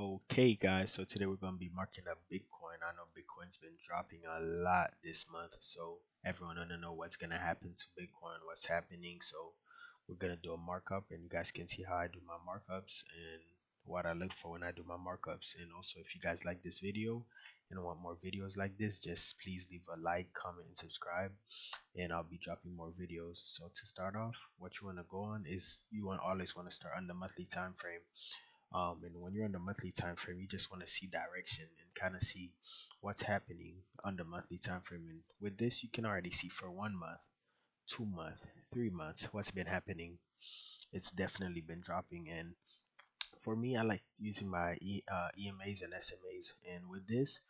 Okay, guys, so today we're going to be marking up Bitcoin. I know Bitcoin's been dropping a lot this month, so everyone want to know what's going to happen to Bitcoin, what's happening. So we're going to do a markup, and you guys can see how I do my markups and what I look for when I do my markups. And also, if you guys like this video and want more videos like this, just please leave a like, comment, and subscribe, and I'll be dropping more videos. So to start off, what you want to go on is always want to start on the monthly time frame. And when you're on the monthly time frame, you just want to see direction and kind of see what's happening on the monthly time frame. And with this, you can already see for 1 month, 2 month, 3 months what's been happening. It's definitely been dropping. And for me, I like using my EMAs and SMAs. And with this,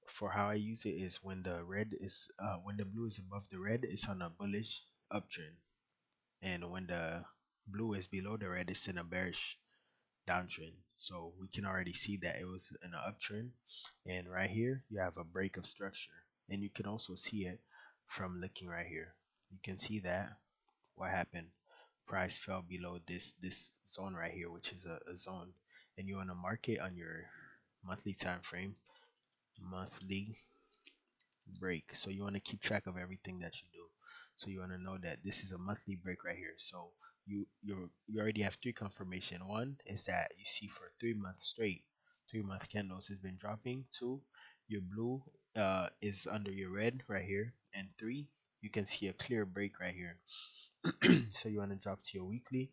for how I use it is when the blue is above the red, it's on a bullish uptrend, and when the blue is below the red, it's in a bearish downtrend. So we can already see that it was in an uptrend, and right here you have a break of structure, and you can also see it from looking right here. You can see that what happened. Price fell below this zone right here, which is a zone, and you want to mark it on your monthly time frame, monthly break. So you want to keep track of everything that you do. So you want to know that this is a monthly break right here. So you already have three confirmation. One is that you see for 3 months straight, 3 month candles has been dropping. Two, your blue is under your red right here, and three, you can see a clear break right here. So you want to drop to your weekly,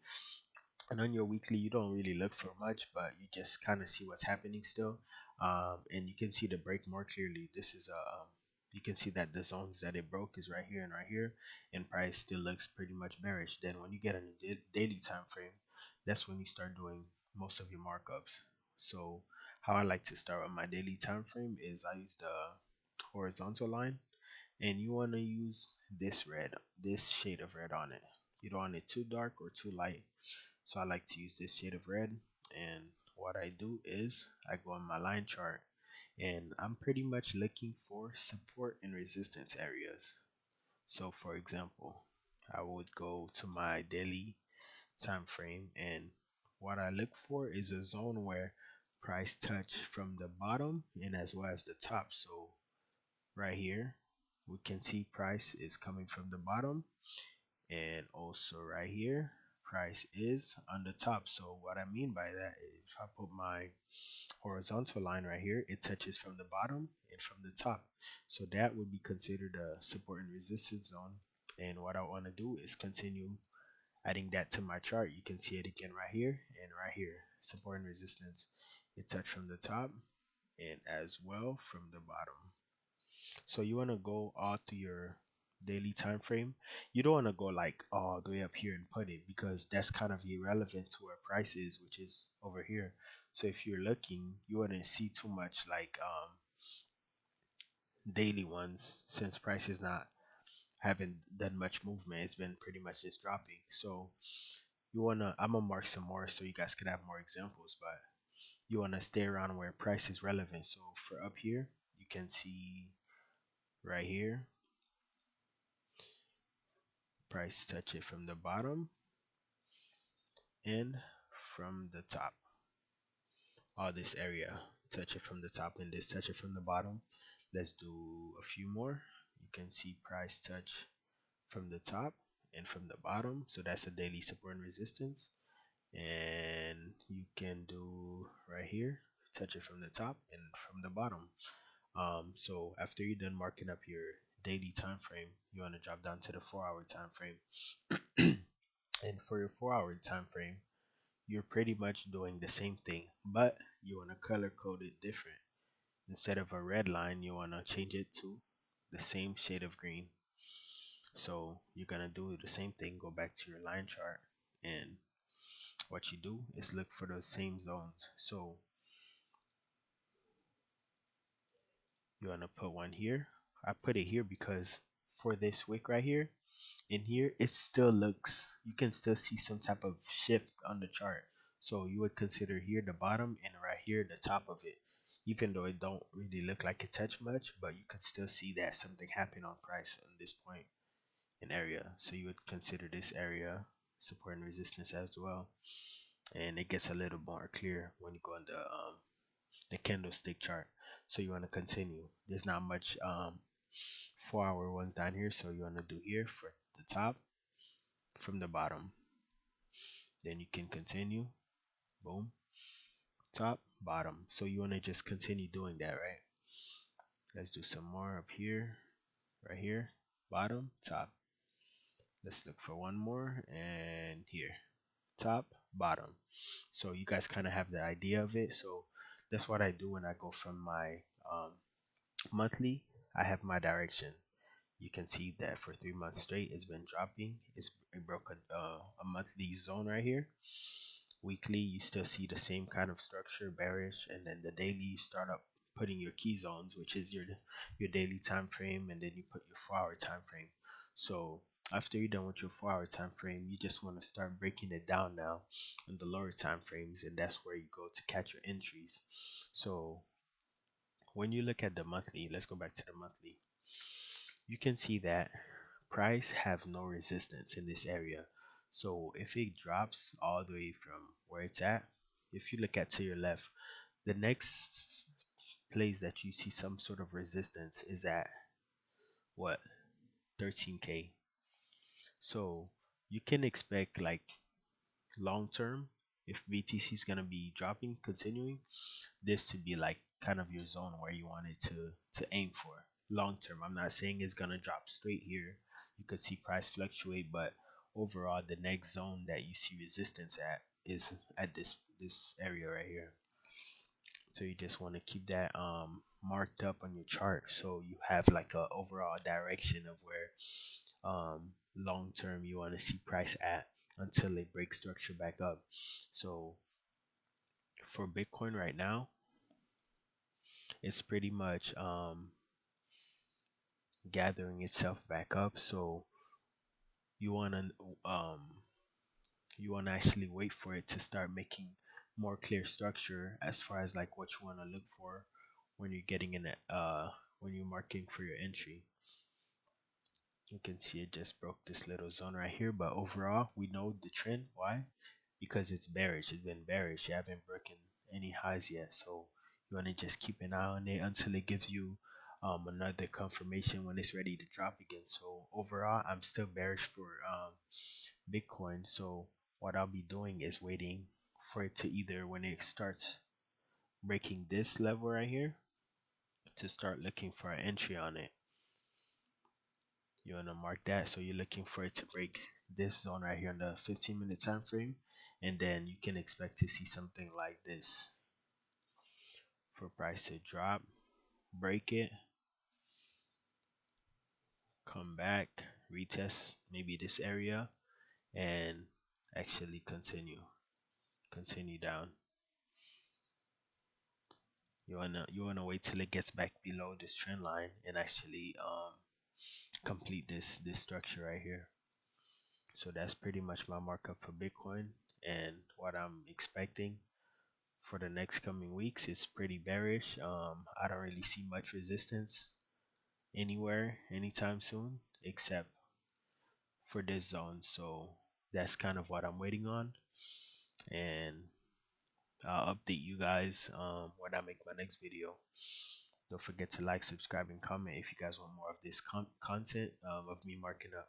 and on your weekly you don't really look for much, but you just kind of see what's happening still. And you can see the break more clearly. This is a you can see that the zones that it broke is right here and right here, and price still looks pretty much bearish. Then when you get on your daily time frame, that's when you start doing most of your markups. So how I like to start with my daily time frame is I use the horizontal line, and you want to use this shade of red on it. You don't want it too dark or too light, so I like to use this shade of red. And what I do is I go on my line chart, and I'm pretty much looking for support and resistance areas. So for example, I would go to my daily time frame, and what I look for is a zone where price touch from the bottom and as well as the top. So right here we can see price is coming from the bottom, and also right here price is on the top. So what I mean by that is if I put my horizontal line right here, it touches from the bottom and from the top, so that would be considered a support and resistance zone. And what I want to do is continue adding that to my chart. You can see it again right here and right here, support and resistance. It touched from the top and as well from the bottom. So you want to go all to your daily time frame. You don't want to go like all the way up here and put it, because that's kind of irrelevant to where price is, which is over here. So if you're looking, you wouldn't see too much like daily ones, since price is not haven't done much movement. It's been pretty much just dropping. So I'm gonna mark some more so you guys can have more examples, but you wanna stay around where price is relevant. So for up here, you can see right here, price touch it from the bottom and from the top. All this area, touch it from the top, and this touch it from the bottom. Let's do a few more. You can see price touch from the top and from the bottom. So that's a daily support and resistance. And you can do right here, touch it from the top and from the bottom. So after you're done marking up your daily time frame, you want to drop down to the 4 hour time frame. And for your 4 hour time frame, you're pretty much doing the same thing, but you want to color code it different. Instead of a red line, you want to change it to the same shade of green. So you're going to do the same thing, go back to your line chart, and what you do is look for those same zones. So you want to put one here. I put it here because for this wick right here, in here, it still looks, you can still see some type of shift on the chart. So you would consider here the bottom and right here the top of it. Even though it don't really look like it touched much, but you could still see that something happened on price on this point in area. So you would consider this area support and resistance as well. and it gets a little more clear when you go in the candlestick chart. So you want to continue. There's not much 4 hour ones down here, so you want to do here for the top from the bottom. Then you can continue. Boom, top, bottom. So you want to just continue doing that, right? Let's do some more up here, right here, bottom, top. Let's look for one more, and here, top, bottom. So you guys kind of have the idea of it. So that's what I do when I go from my monthly. I have my direction. You can see that for 3 months straight, it's been dropping. It broke a monthly zone right here. Weekly, you still see the same kind of structure, bearish, and then the daily, you start up putting your key zones, which is your daily time frame, and then you put your 4 hour time frame. So after you're done with your 4 hour time frame, you just want to start breaking it down now in the lower time frames, and that's where you go to catch your entries. So when you look at the monthly, let's go back to the monthly. You can see that price have no resistance in this area. So if it drops all the way from where it's at, if you look at to your left, the next place that you see some sort of resistance is at what, 13K. So you can expect like long term, if BTC is gonna be dropping, continuing, this to be like kind of your zone where you want it to aim for long term. I'm not saying it's gonna drop straight here. You could see price fluctuate, but overall, the next zone that you see resistance at is at this area right here. So you just want to keep that marked up on your chart, so you have like a overall direction of where long term you want to see price at until it breaks structure back up. So for Bitcoin right now, it's pretty much gathering itself back up. So you want to um actually wait for it to start making more clear structure as far as like what you want to look for when you're getting in it, when you're marking for your entry. You can see it just broke this little zone right here, but overall we know the trend. Why? Because it's bearish. It's been bearish. You haven't broken any highs yet, so you want to just keep an eye on it until it gives you another confirmation when it's ready to drop again. So overall, I'm still bearish for Bitcoin. So what I'll be doing is waiting for it to either, when it starts breaking this level right here, to start looking for an entry on it. You want to mark that, so you're looking for it to break this zone right here on the 15-minute time frame, and then you can expect to see something like this for price to drop, break it, come back, retest maybe this area, and actually continue down. You wanna wait till it gets back below this trend line and actually complete this structure right here. So that's pretty much my markup for Bitcoin, and what I'm expecting for the next coming weeks is pretty bearish. I don't really see much resistance anywhere anytime soon except for this zone. So that's kind of what I'm waiting on, and I'll update you guys when I make my next video. Don't forget to like, subscribe, and comment if you guys want more of this content of me marking up.